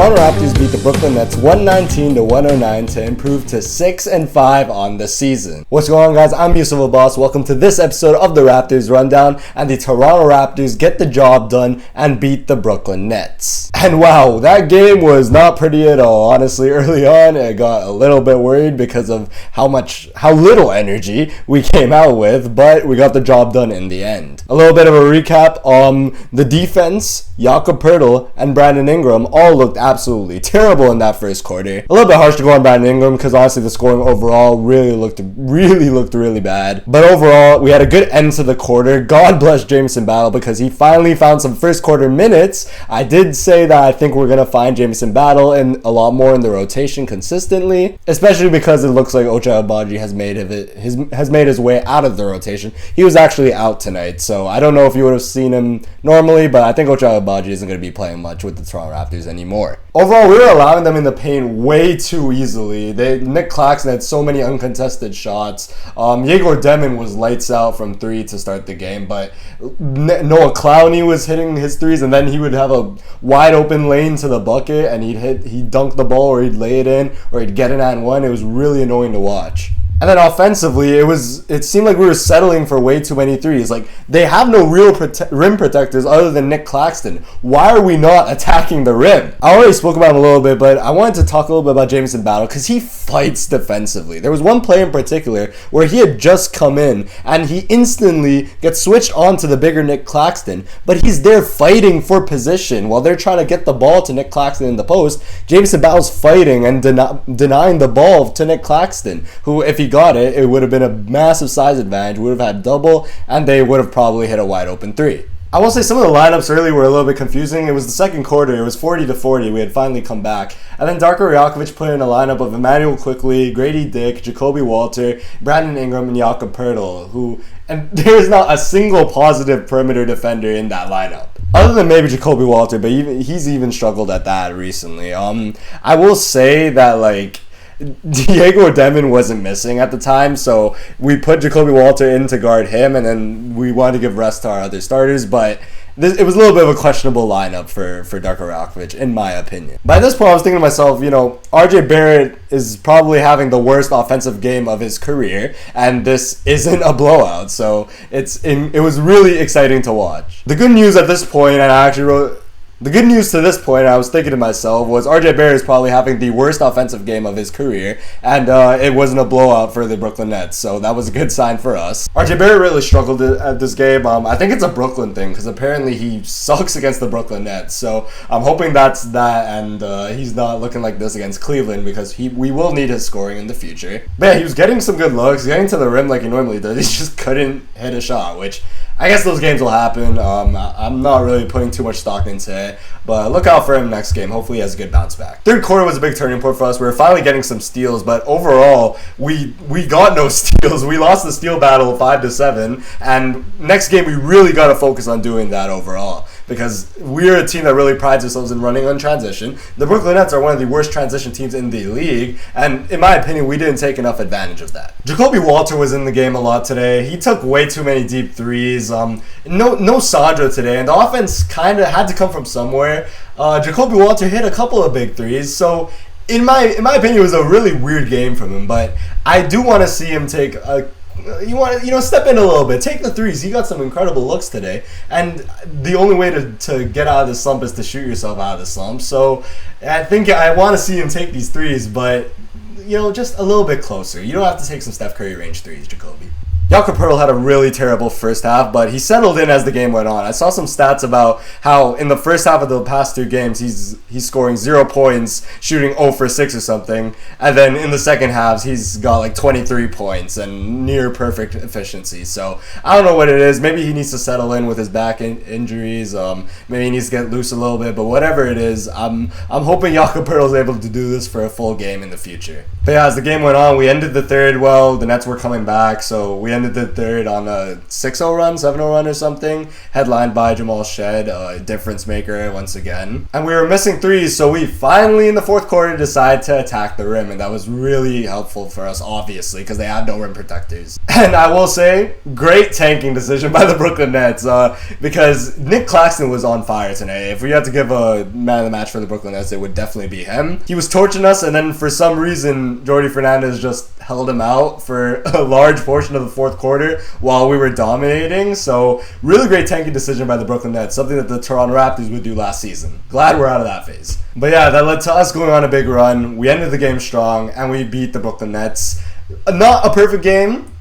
Toronto Raptors beat the Brooklyn Nets 119-109 to improve to 6-5 on the season. What's going on, guys? I'm Yusuf Abbas. Welcome to this episode of the Raptors Rundown, and the Toronto Raptors get the job done and beat the Brooklyn Nets. And wow, that game was not pretty at all. Honestly, early on, I got a little bit worried because of how little energy we came out with, but we got the job done in the end. A little bit of a recap on the defense. Jakob, Poeltl, and Brandon Ingram all looked absolutely terrible in that first quarter. A little bit harsh to go on Brandon Ingram because honestly the scoring overall really looked really bad. But overall, we had a good end to the quarter. God bless Jamison Battle because he finally found some first quarter minutes. I did say that I think we're going to find Jamison Battle in a lot more in the rotation consistently, especially because it looks like Ochai Agbaji has made his way out of the rotation. He was actually out tonight, so I don't know if you would have seen him normally, but I think Ochai Agbaji isn't going to be playing much with the Toronto Raptors anymore. Overall, we were allowing them in the paint way too easily. Nick Claxton had so many uncontested shots. Jakob was lights out from three to start the game, but Noah Clowney was hitting his threes, and then he would have a wide open lane to the bucket, and he'd dunk the ball, or he'd lay it in, or he'd get it and one. It was really annoying to watch. And then offensively, it seemed like we were settling for way too many threes. Like, they have no real rim protectors other than Nick Claxton. Why are we not attacking the rim? I already spoke about him a little bit, but I wanted to talk a little bit about Jamison Battle because he fights defensively. There was one play in particular where he had just come in and he instantly gets switched on to the bigger Nick Claxton, but he's there fighting for position while they're trying to get the ball to Nick Claxton in the post. Jamison Battle's fighting and denying the ball to Nick Claxton, who, if he got it, it would have been a massive size advantage. We would have had double, and they would have probably hit a wide open three. I will say some of the lineups early were a little bit confusing. It was the second quarter. It was 40-40. We had finally come back. And then Darko Rajakovic put in a lineup of IMMANUEL QUICKLEY, Gradey Dick, Jakob Walter, Brandon Ingram, and Jakob Poeltl, and there's not a single positive perimeter defender in that lineup. Other than maybe Jakob Walter, but he's even struggled at that recently. I will say that, Diego Demon wasn't missing at the time, so we put Jakob Walter in to guard him, and then we wanted to give rest to our other starters, but it was a little bit of a questionable lineup for Darko Rajakovic, in my opinion. By this point, I was thinking to myself, RJ Barrett is probably having the worst offensive game of his career, and this isn't a blowout, so it was really exciting to watch. The good news at this point, and I actually wrote... The good news to this point, I was thinking to myself, was RJ Barrett is probably having the worst offensive game of his career, and it wasn't a blowout for the Brooklyn Nets, so that was a good sign for us. RJ Barrett really struggled at this game. I think it's a Brooklyn thing, because apparently he sucks against the Brooklyn Nets, so I'm hoping that's that, and he's not looking like this against Cleveland, because we will need his scoring in the future. But yeah, he was getting some good looks, getting to the rim like he normally does. He just couldn't hit a shot, which I guess those games will happen. I'm not really putting too much stock into it, but look out for him next game. Hopefully he has a good bounce back. Third quarter was a big turning point for us. We were finally getting some steals, but overall, we got no steals. We lost the steal battle 5-7, and next game we really got to focus on doing that overall, because we're a team that really prides ourselves in running on transition. The Brooklyn Nets are one of the worst transition teams in the league, and in my opinion, we didn't take enough advantage of that. Jakob Walter was in the game a lot today. He took way too many deep threes. No Sandro today, and the offense kind of had to come from somewhere. Jakob Walter hit a couple of big threes, so in my opinion, it was a really weird game from him. But I do want to see him take step in a little bit, take the threes. He got some incredible looks today, and the only way to get out of the slump is to shoot yourself out of the slump. So I think I want to see him take these threes, but just a little bit closer. You don't have to take some Steph Curry range threes, Jakobi. Jakob Poeltl had a really terrible first half, but he settled in as the game went on. I saw some stats about how in the first half of the past 2 games, he's scoring 0 points, shooting 0 for 6 or something, and then in the second halves, he's got 23 points and near perfect efficiency. So I don't know what it is. Maybe he needs to settle in with his back injuries. Maybe he needs to get loose a little bit, but whatever it is, I'm hoping Jakob Poeltl is able to do this for a full game in the future. But yeah, as the game went on, we ended the third well. The Nets were coming back, so we ended ended the third on a 6-0 run, 7-0 run or something, headlined by Jamal Shed, a difference maker once again. And we were missing threes, so we finally in the fourth quarter decided to attack the rim, and that was really helpful for us, obviously, because they have no rim protectors. And I will say, great tanking decision by the Brooklyn Nets, because Nick Claxton was on fire today. If we had to give a man of the match for the Brooklyn Nets, it would definitely be him. He was torching us, and then for some reason, Jordi Fernandez just held him out for a large portion of the fourth quarter while we were dominating. So really great tanking decision by the Brooklyn Nets, something that the Toronto Raptors would do last season. Glad we're out of that phase. But yeah, that led to us going on a big run. We ended the game strong, and we beat the Brooklyn Nets. Not a perfect game,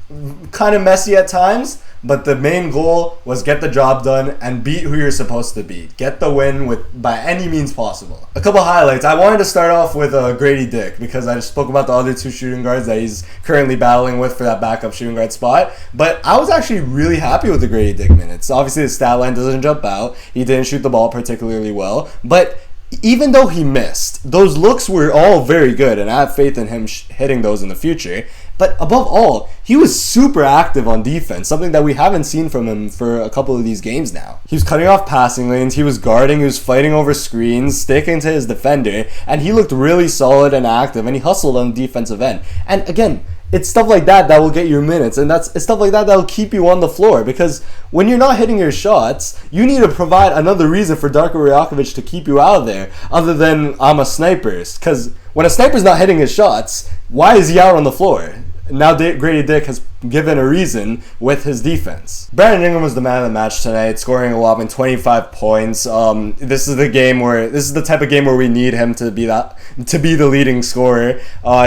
kind of messy at times, but the main goal was get the job done and beat who you're supposed to beat. Get the win by any means possible. A couple highlights. I wanted to start off with Gradey Dick because I just spoke about the other two shooting guards that he's currently battling with for that backup shooting guard spot. But I was actually really happy with the Gradey Dick minutes. Obviously, the stat line doesn't jump out. He didn't shoot the ball particularly well. But even though he missed, those looks were all very good, and I have faith in him hitting those in the future. But above all, he was super active on defense, something that we haven't seen from him for a couple of these games now. He was cutting off passing lanes, he was guarding, he was fighting over screens, sticking to his defender, and he looked really solid and active, and he hustled on the defensive end. And again, it's stuff like that that will get your minutes, and it's stuff like that that will keep you on the floor, because when you're not hitting your shots, you need to provide another reason for Darko Rajakovic to keep you out of there, other than I'm a sniper. Because when a sniper's not hitting his shots, why is he out on the floor? Now Gradey Dick has given a reason with his defense. Brandon Ingram was the man of the match tonight, scoring a whopping 25 points. This is the type of game where we need him to be the leading scorer.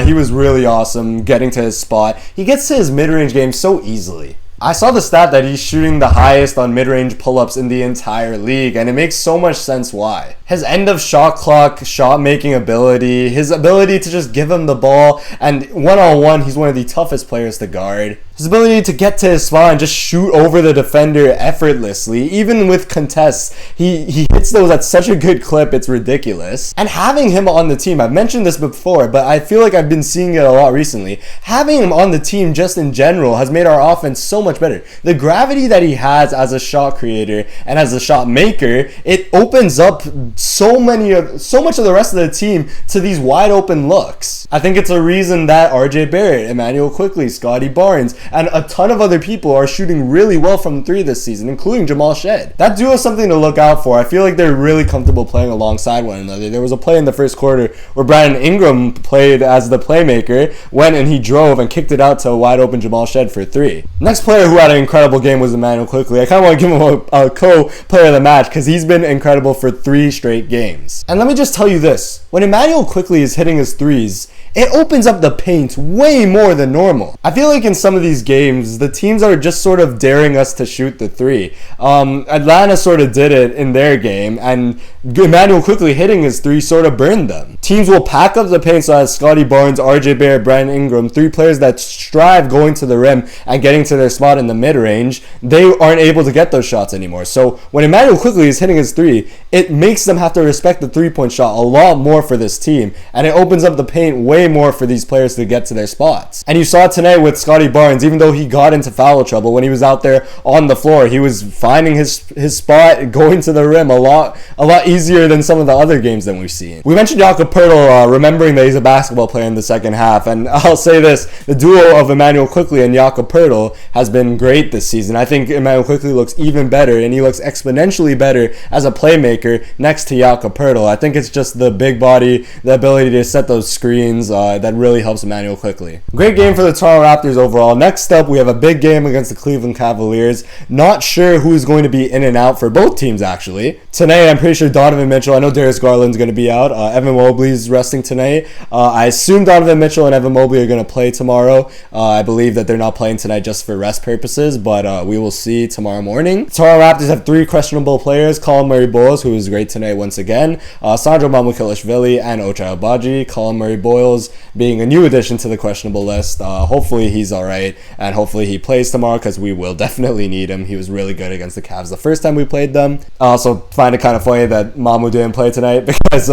He was really awesome getting to his spot. He gets to his mid-range game so easily. I saw the stat that he's shooting the highest on mid-range pull-ups in the entire league, and it makes so much sense why. His end of shot clock, shot-making ability, his ability to just give him the ball, and one-on-one, he's one of the toughest players to guard. His ability to get to his spot and just shoot over the defender effortlessly, even with contests, he hits those at such a good clip, it's ridiculous. And having him on the team, I've mentioned this before, but I feel like I've been seeing it a lot recently. Having him on the team just in general has made our offense so much better. The gravity that he has as a shot creator and as a shot maker, it opens up so much of the rest of the team to these wide open looks. I think it's a reason that RJ Barrett, Immanuel Quickley, Scotty Barnes, and a ton of other people are shooting really well from three this season, including Jamal Shed. That duo is something to look out for. I feel like they're really comfortable playing alongside one another. There was a play in the first quarter where Brandon Ingram played as the playmaker, went and he drove and kicked it out to a wide open Jamal Shed for three. Next player who had an incredible game was Immanuel Quickley. I kind of want to give him a co-player of the match because he's been incredible for 3 straight games. And let me just tell you this, when Immanuel Quickley is hitting his threes, it opens up the paint way more than normal. I feel like in some of these games, the teams are just sort of daring us to shoot the three. Atlanta sort of did it in their game, and Immanuel Quickley hitting his three sort of burned them. Teams will pack up the paint so as Scotty Barnes, RJ Barrett, Brandon Ingram, 3 players that strive going to the rim and getting to their spot in the mid-range, they aren't able to get those shots anymore. So when Immanuel Quickley is hitting his three, it makes them have to respect the three-point shot a lot more for this team, and it opens up the paint way more for these players to get to their spots. And you saw it tonight with Scotty Barnes. Even though he got into foul trouble when he was out there on the floor, he was finding his spot, going to the rim a lot easier than some of the other games that we've seen. We mentioned Jakob Poeltl, remembering that he's a basketball player in the second half, and I'll say this, the duo of Immanuel Quickley and Jakob Poeltl has been great this season. I think Immanuel Quickley looks even better, and he looks exponentially better as a playmaker next to Jakob Poeltl. I think it's just the big body, the ability to set those screens that really helps Immanuel Quickley. Great game for the Toronto Raptors overall. Next up, we have a big game against the Cleveland Cavaliers. Not sure who's going to be in and out for both teams, actually. Tonight, I'm pretty sure Donovan Mitchell, I know Darius Garland's going to be out. Evan Mobley's resting tonight. I assume Donovan Mitchell and Evan Mobley are going to play tomorrow. I believe that they're not playing tonight just for rest purposes, but we will see tomorrow morning. Toronto Raptors have 3 questionable players. Colin Murray-Boyles, who was great tonight once again. Sandro Mamukelashvili and Ochai Agbaji. Colin Murray-Boyles being a new addition to the questionable list. Hopefully he's alright, and hopefully he plays tomorrow because we will definitely need him. He was really good against the Cavs the first time we played them. I also find it kind of funny that that Mamu didn't play tonight because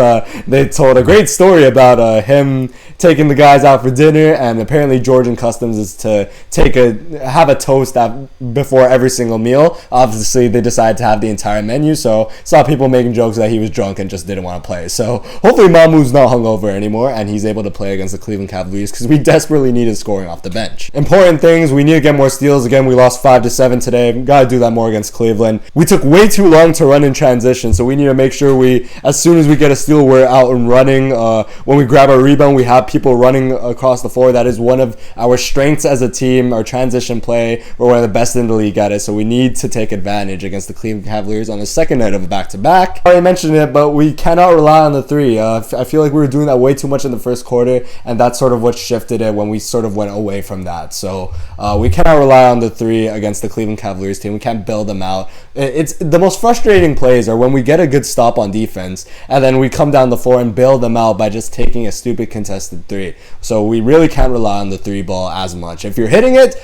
they told a great story about him taking the guys out for dinner, and apparently Georgian customs is to have a toast before every single meal. Obviously, they decided to have the entire menu, so saw people making jokes that he was drunk and just didn't want to play. So hopefully Mamu's not hungover anymore and he's able to play against the Cleveland Cavaliers because we desperately needed scoring off the bench. Important things, we need to get more steals. Again, we lost 5-7 today. Gotta do that more against Cleveland. We took way too long to run in transition, so we need to make sure as soon as we get a steal, we're out and running. When we grab our rebound, we have people running across the floor. That is one of our strengths as a team. Our transition play, we're one of the best in the league at it, so we need to take advantage against the Cleveland Cavaliers on the second night of a back-to-back. I already mentioned it, but we cannot rely on the three. I feel like we were doing that way too much in the first quarter, and that's sort of what shifted it when we sort of went away from that. So we cannot rely on the three against the Cleveland Cavaliers team. We can't bail them out. It's the most frustrating plays are when we get a good stop on defense and then we come down the floor and bail them out by just taking a stupid contested three. So we really can't rely on the three ball as much. If you're hitting it,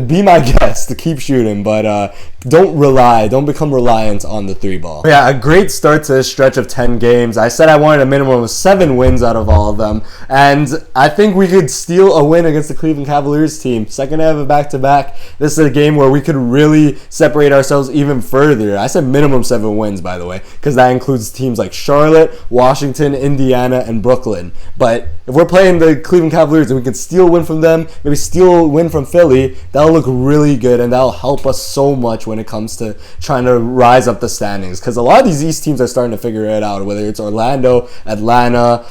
be my guest to keep shooting, but don't become reliant on the three ball. Yeah, a great start to this stretch of 10 games. I said I wanted a minimum of 7 wins out of all of them, and I think we could steal a win against the Cleveland Cavaliers team. Second half of a back-to-back. This is a game where we could really separate ourselves even further. I said minimum 7 wins, by the way, because that includes teams like Charlotte, Washington, Indiana, and Brooklyn. But if we're playing the Cleveland Cavaliers and we can steal a win from them, maybe steal a win from Philly, that'll look really good, and that'll help us so much when it comes to trying to rise up the standings, because a lot of these East teams are starting to figure it out, whether it's Orlando, Atlanta,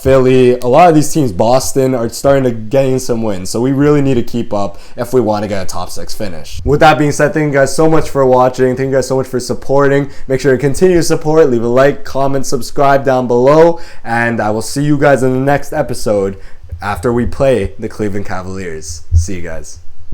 Philly. A lot of these teams, Boston, are starting to gain some wins, so we really need to keep up if we want to get a top 6 finish. With that being said, thank you guys so much for watching. Thank you guys so much for supporting. Make sure to continue to support. Leave a like, comment, subscribe down below, and I will see you guys in the next episode after we play the Cleveland Cavaliers. See you guys.